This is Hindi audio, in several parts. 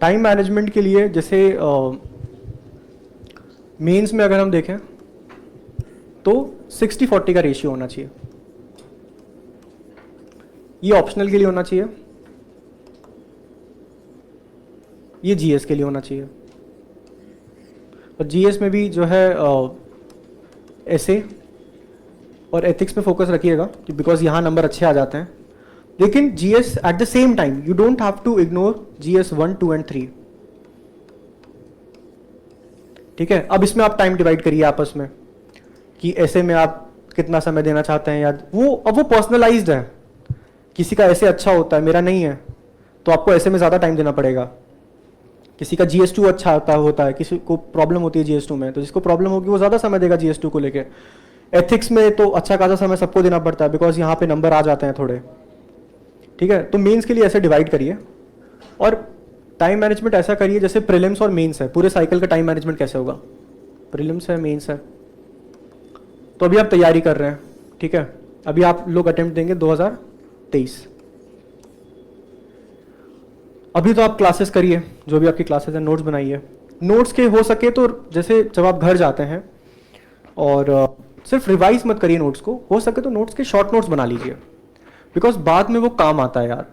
टाइम मैनेजमेंट के लिए जैसे मेंस में अगर हम देखें तो 60-40 का रेशियो होना चाहिए। ये ऑप्शनल के लिए होना चाहिए, ये जीएस के लिए होना चाहिए। और जीएस में भी जो है ऐसे और एथिक्स में फोकस रखिएगा बिकॉज यहाँ नंबर अच्छे आ जाते हैं। लेकिन GS at the same time you don't have to ignore GS 1, 2 and 3। ठीक है, अब इसमें आप टाइम डिवाइड करिए आपस में कि ऐसे में आप कितना समय देना चाहते हैं, या अब वो पर्सनलाइज्ड है। किसी का ऐसे अच्छा होता है, मेरा नहीं है, तो आपको ऐसे में ज़्यादा टाइम देना पड़ेगा। किसी का GS2 अच्छा होता है, किसी को प्रॉब्लम होती है GS2 में, तो जिसको प्रॉब्लम होगी वो ज़्यादा समय देगा GS2 को लेके। एथिक्स में तो अच्छा खासा समय सबको देना पड़ता है बिकॉज यहाँ पे नंबर आ जाते हैं थोड़े। ठीक है, तो मेंस के लिए ऐसे डिवाइड करिए और टाइम मैनेजमेंट ऐसा करिए जैसे प्रीलिम्स और मेंस है। पूरे साइकिल का टाइम मैनेजमेंट कैसे होगा, प्रीलिम्स है, मेंस है, तो अभी आप तैयारी कर रहे हैं। ठीक है, अभी आप लोग अटेम्प्ट देंगे 2023। अभी तो आप क्लासेस करिए, जो भी आपकी क्लासेस हैं, नोट्स बनाइए। नोट्स के हो सके तो जैसे जब आप घर जाते हैं और सिर्फ रिवाइज मत करिए नोट्स को, हो सके तो नोट्स के शॉर्ट नोट्स बना लीजिए बिकॉज बाद में वो काम आता है यार।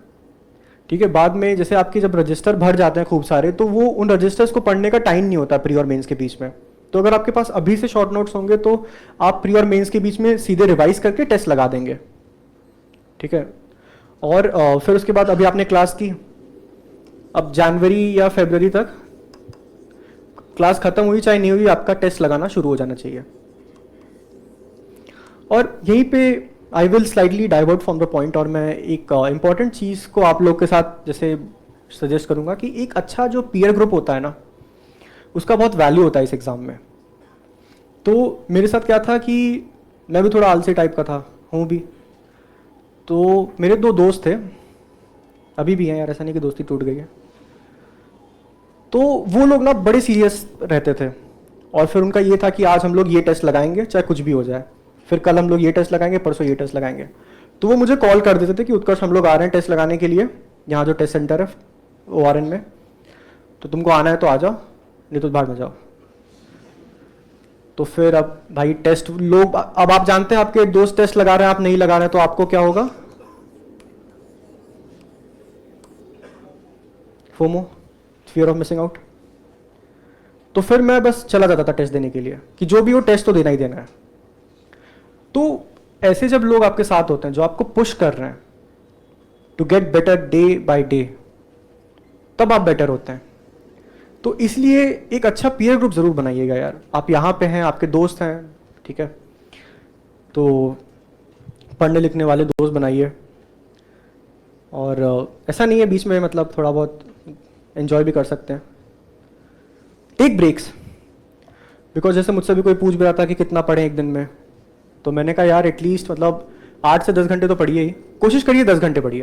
ठीक है, बाद में जैसे आपके जब रजिस्टर भर जाते हैं खूब सारे, तो वो उन रजिस्टर्स को पढ़ने का टाइम नहीं होता प्री और मेंस के बीच में। तो अगर आपके पास अभी से शॉर्ट नोट्स होंगे तो आप प्री और मेंस के बीच में सीधे रिवाइज करके टेस्ट लगा देंगे। ठीक है, और फिर उसके बाद अभी आपने क्लास की, अब जनवरी या फरवरी तक क्लास खत्म हुई चाहे नहीं हुई, आपका टेस्ट लगाना शुरू हो जाना चाहिए। और यहीं पे I will slightly divert from the point, और मैं एक इंपॉर्टेंट चीज़ को आप लोग के साथ जैसे सजेस्ट करूंगा कि एक अच्छा जो पीयर ग्रुप होता है ना, उसका बहुत वैल्यू होता है इस एग्ज़ाम में। तो मेरे साथ क्या था कि मैं भी थोड़ा आलसी टाइप का था, हूँ भी। तो मेरे 2 दोस्त थे, अभी भी हैं यार, ऐसा नहीं कि दोस्ती टूट गई है। तो वो लोग ना बड़े सीरियस रहते थे और फिर उनका ये था कि आज हम लोग ये टेस्ट लगाएंगे चाहे कुछ भी हो जाए, फिर कल हम लोग ये टेस्ट लगाएंगे, परसों ये टेस्ट लगाएंगे। तो वो मुझे कॉल कर देते थे कि उत्कर्ष हम लोग आ रहे हैं टेस्ट लगाने के लिए, यहाँ जो टेस्ट सेंटर है ORN में, तो तुमको आना है तो आ जाओ, नहीं तो बाहर में जाओ। तो फिर अब भाई टेस्ट लोग, अब आप जानते हैं आपके दोस्त टेस्ट लगा रहे हैं, आप नहीं लगा रहे हैं, तो आपको क्या होगा, FOMO, fear of missing out. तो फिर मैं बस चला जाता था टेस्ट देने के लिए कि जो भी हो टेस्ट तो देना ही देना है। तो ऐसे जब लोग आपके साथ होते हैं जो आपको पुश कर रहे हैं to get better day by day, तब आप बेटर होते हैं। तो इसलिए एक अच्छा पीयर ग्रुप जरूर बनाइएगा यार। आप यहाँ पे हैं, आपके दोस्त हैं, ठीक है, तो पढ़ने लिखने वाले दोस्त बनाइए। और ऐसा नहीं है बीच में मतलब थोड़ा बहुत एंजॉय भी कर सकते हैं। टेक ब्रेक्स, बिकॉज जैसे मुझसे भी कोई पूछ भी रहा था कि कितना पढ़ें एक दिन में, तो मैंने कहा यार एटलीस्ट मतलब 8 से 10 घंटे तो पढ़िए ही, कोशिश करिए 10 घंटे पढ़िए।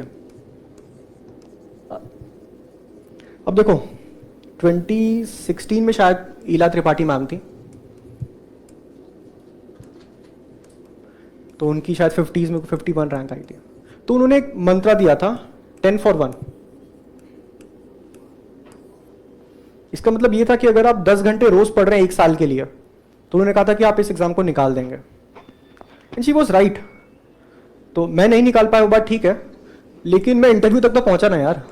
अब देखो 2016 में शायद ईला त्रिपाठी मैम थी, तो उनकी शायद 50s में 51 रैंक आई थी। तो उन्होंने एक मंत्रा दिया था 10 for 1। इसका मतलब ये था कि अगर आप 10 घंटे रोज पढ़ रहे हैं 1 साल के लिए, तो उन्होंने कहा था कि आप इस एग्जाम को निकाल देंगे। And she was right. तो मैं नहीं निकाल पाया वो बात ठीक है, लेकिन मैं इंटरव्यू तक तो पहुंचा ना यार।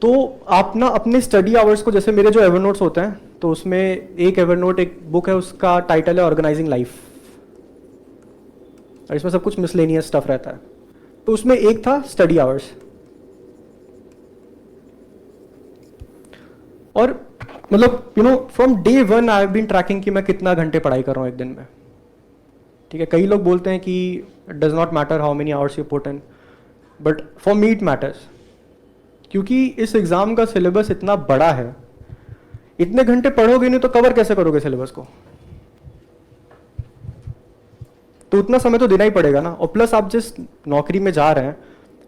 तो आप ना अपने स्टडी आवर्स को, जैसे मेरे जो एवरनोट्स होते हैं, तो उसमें एक एवरनोट, एक बुक है, उसका टाइटल है ऑर्गेनाइजिंग लाइफ, और इसमें सब कुछ मिसलेनियस स्टफ रहता है। तो उसमें एक था स्टडी आवर्स, और मतलब you know from day 1 I have been tracking कि मैं कितना घंटे पढ़ाई कर रहा हूँ एक दिन में। ठीक है, कई लोग बोलते हैं कि it does not matter how many hours you put in, but for me it matters, क्योंकि इस एग्जाम का सिलेबस इतना बड़ा है। इतने घंटे पढ़ोगे नहीं तो कवर कैसे करोगे सिलेबस को, तो उतना समय तो देना ही पड़ेगा ना। और प्लस आप जिस नौकरी में जा रहे हैं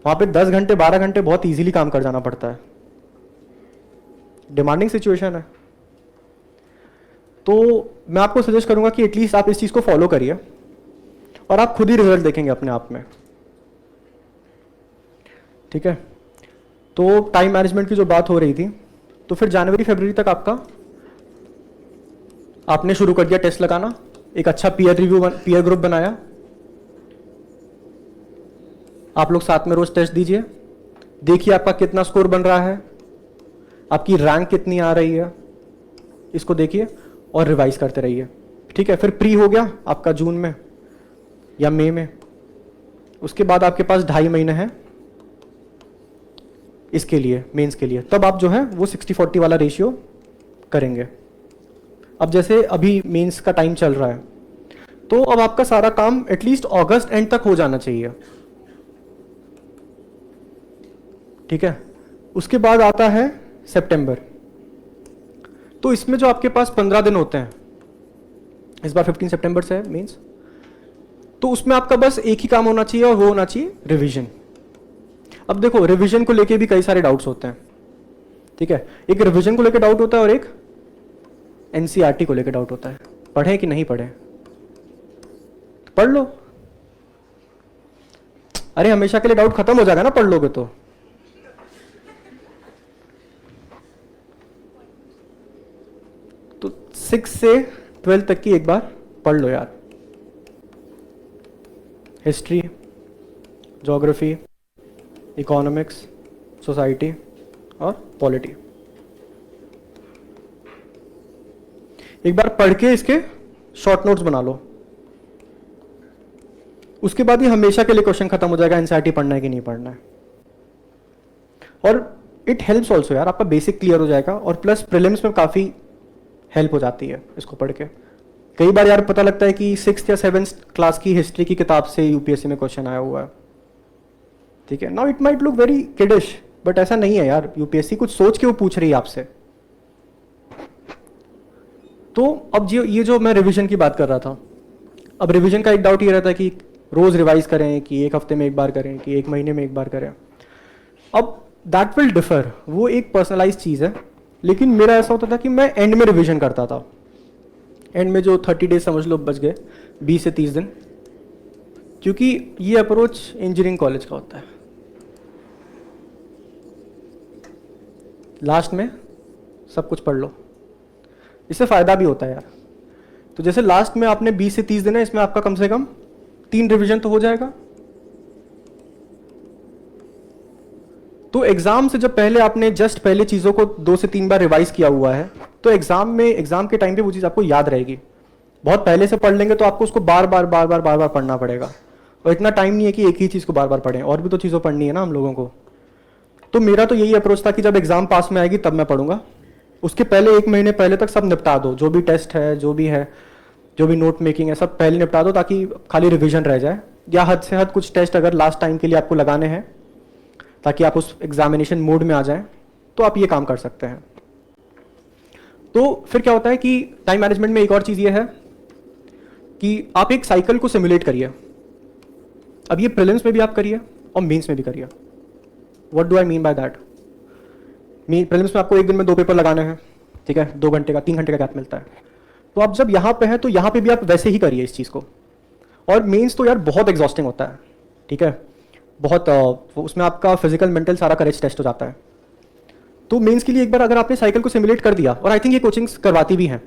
वहां पे 10 घंटे 12 घंटे बहुत इजीली काम कर जाना पड़ता है, डिमांडिंग सिचुएशन है। तो मैं आपको सजेस्ट करूंगा कि एटलीस्ट आप इस चीज को फॉलो करिए और आप खुद ही रिजल्ट देखेंगे अपने आप में। ठीक है, तो टाइम मैनेजमेंट की जो बात हो रही थी, तो फिर जनवरी फरवरी तक आपने शुरू कर दिया टेस्ट लगाना, एक अच्छा पीयर ग्रुप बनाया, आप लोग साथ में रोज टेस्ट दीजिए, देखिए आपका कितना स्कोर बन रहा है, आपकी रैंक कितनी आ रही है, इसको देखिए और रिवाइज करते रहिए। ठीक है, फिर प्री हो गया आपका जून में या मई में, उसके बाद आपके पास 2.5 महीने हैं इसके लिए, मेंस के लिए, तब आप जो है वो 60-40 वाला रेशियो करेंगे। अब जैसे अभी मेंस का टाइम चल रहा है, तो अब आपका सारा काम एटलीस्ट अगस्त एंड तक हो जाना चाहिए। ठीक है, उसके बाद आता है सितंबर, तो इसमें जो आपके पास 15 दिन होते हैं, इस बार 15 सितंबर से है मीन्स, तो उसमें आपका बस एक ही काम होना चाहिए और वो होना चाहिए रिवीजन। अब देखो रिवीजन को लेके भी कई सारे डाउट्स होते हैं। ठीक है, एक रिवीजन को लेके डाउट होता है और एक एनसीईआरटी को लेके डाउट होता है, पढ़े कि नहीं पढ़े। पढ़ लो, अरे हमेशा के लिए डाउट खत्म हो जाएगा ना पढ़ लोगे तो 6 से 12 तक की एक बार पढ़ लो यार, हिस्ट्री, ज्योग्राफी, इकोनॉमिक्स, सोसाइटी और पॉलिटी, एक बार पढ़ के इसके शॉर्ट नोट्स बना लो। उसके बाद ही हमेशा के लिए क्वेश्चन खत्म हो जाएगा एनसीईआरटी पढ़ना है कि नहीं पढ़ना है। और इट हेल्प्स ऑल्सो यार, आपका बेसिक क्लियर हो जाएगा और प्लस प्रीलिम्स में काफ़ी हेल्प हो जाती है इसको पढ़ के। कई बार यार पता लगता है कि 6th या 7th क्लास की हिस्ट्री की किताब से यूपीएससी में क्वेश्चन आया हुआ है। ठीक है, now it might look very kiddish, but ऐसा नहीं है यार, यूपीएससी कुछ सोच के वो पूछ रही है आपसे। तो अब ये जो मैं रिवीजन की बात कर रहा था, अब रिवीजन का एक डाउट ये रहता है कि रोज रिवाइज करें कि एक हफ्ते में एक बार करें कि एक महीने में एक बार करें। अब दैट विल डिफर, वो एक पर्सनलाइज चीज़ है, लेकिन मेरा ऐसा होता था कि मैं एंड में रिवीजन करता था। एंड में जो 30 डेज समझ लो बच गए, 20 से 30 दिन, क्योंकि ये अप्रोच इंजीनियरिंग कॉलेज का होता है। लास्ट में सब कुछ पढ़ लो, इससे फ़ायदा भी होता है यार। तो जैसे लास्ट में आपने 20 से 30 दिन है, इसमें आपका कम से कम 3 रिवीजन तो हो जाएगा। तो एग्जाम से जब पहले आपने जस्ट पहले चीज़ों को 2 से 3 बार रिवाइज किया हुआ है, तो एग्जाम के टाइम पे वो चीज़ आपको याद रहेगी। बहुत पहले से पढ़ लेंगे तो आपको उसको बार बार पढ़ना पड़ेगा, और इतना टाइम नहीं है कि एक ही चीज़ को बार बार पढ़ें, और भी तो चीज़ों पढ़नी है ना हम लोगों को। तो मेरा तो यही अप्रोच था कि जब एग्जाम पास में आएगी तब मैं पढ़ूंगा, उसके पहले 1 महीने पहले तक सब निपटा दो, जो भी टेस्ट है, जो भी है, जो भी नोट मेकिंग है, सब पहले निपटा दो, ताकि खाली रिवीजन रह जाए। या हद से हद कुछ टेस्ट अगर लास्ट टाइम के लिए आपको लगाने हैं, ताकि आप उस एग्जामिनेशन मोड में आ जाएं, तो आप ये काम कर सकते हैं। तो फिर क्या होता है कि टाइम मैनेजमेंट में एक और चीज़ ये है कि आप एक साइकिल को सिमुलेट करिए। अब ये प्रीलिम्स में भी आप करिए और मेंस में भी करिए। What do I mean by that? Prelims में आपको एक दिन में 2 पेपर लगाने हैं, ठीक है, 2 घंटे का 3 घंटे का गैप मिलता है। तो आप जब यहाँ पे हैं तो यहाँ पे भी आप वैसे ही करिए इस चीज़ को। और मेंस तो यार बहुत एग्जॉस्टिंग होता है, ठीक है, बहुत उसमें आपका फिजिकल मेंटल सारा करेज टेस्ट हो जाता है। तो मेंस के लिए एक बार अगर आपने साइकिल को सिमुलेट कर दिया, और आई थिंक ये कोचिंग्स करवाती भी हैं,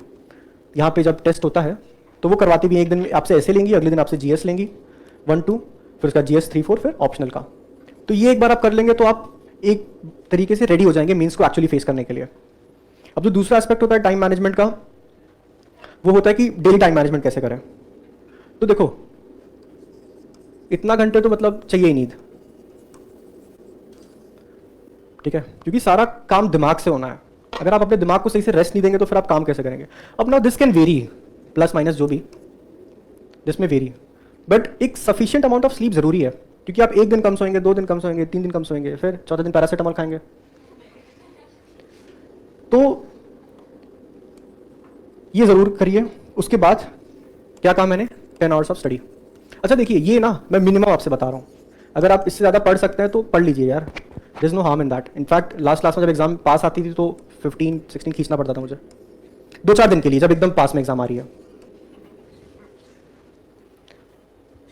यहाँ पे जब टेस्ट होता है तो वो करवाती भी हैं। एक दिन आपसे ऐसे लेंगी, अगले दिन आपसे जीएस लेंगी 1-2, फिर उसका जीएस 3-4, फिर ऑप्शनल का। तो ये एक बार आप कर लेंगे तो आप एक तरीके से रेडी हो जाएंगे मेंस को एक्चुअली फेस करने के लिए। अब जो दूसरा एस्पेक्ट होता है टाइम मैनेजमेंट का, वो होता है कि डेली टाइम मैनेजमेंट कैसे करें। तो देखो, इतना घंटे तो मतलब चाहिए ही नींद, ठीक है, क्योंकि सारा काम दिमाग से होना है। अगर आप अपने दिमाग को सही से रेस्ट नहीं देंगे तो फिर आप काम कैसे करेंगे। अब ना this can very, plus minus जो भी, दिस में वेरी, बट एक सफिशिएंट अमाउंट ऑफ स्लीप जरूरी है, क्योंकि आप 1 दिन कम सोएंगे, 2 दिन कम सोएंगे, 3 दिन कम सोएंगे, फिर चौथे दिन पैरासीटामोल खाएंगे। तो ये जरूर करिए। उसके बाद क्या कहा मैंने, 10 आवर्स ऑफ स्टडी। अच्छा देखिए, ये ना मैं मिनिमम आपसे बता रहा हूँ, अगर आप इससे ज़्यादा पढ़ सकते हैं तो पढ़ लीजिए यार, there is no harm in that. In fact last class में जब एग्जाम पास आती थी तो 15-16 खींचना पड़ता था मुझे 2-4 दिन के लिए, जब एकदम पास में एग्जाम आ रही है,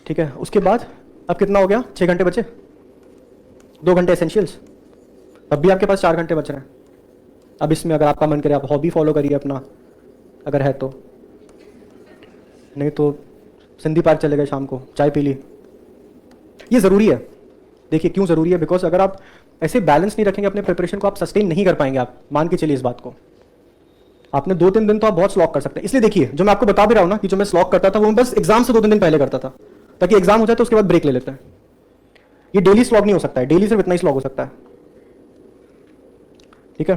ठीक है। उसके बाद अब कितना हो गया, 6 घंटे बचे, 2 घंटे एसेंशियल्स, तब भी आपके पास 4 घंटे बच रहे हैं। अब इसमें अगर आपका मन करे आप हॉबी फॉलो करिए अपना, अगर है तो, नहीं तो सिंधी पार्क चले गए, शाम को चाय पी ली। ये ज़रूरी है। देखिए क्यों ज़रूरी है, बिकॉज अगर आप ऐसे बैलेंस नहीं रखेंगे अपने प्रिपरेशन को, आप सस्टेन नहीं कर पाएंगे। आप मान के चलिए इस बात को, आपने 2-3 दिन तो आप बहुत स्लॉक कर सकते हैं। इसलिए देखिए जो मैं आपको बता भी रहा हूँ ना कि जो मैं स्लॉक करता था वो मैं बस एग्जाम से 2-3 दिन पहले करता था, ताकि एग्जाम हो जाए तो उसके बाद ब्रेक ले लेते हैं। ये डेली स्लॉग नहीं हो सकता है, डेली सिर्फ इतना ही स्लॉग हो सकता है। ठीक है।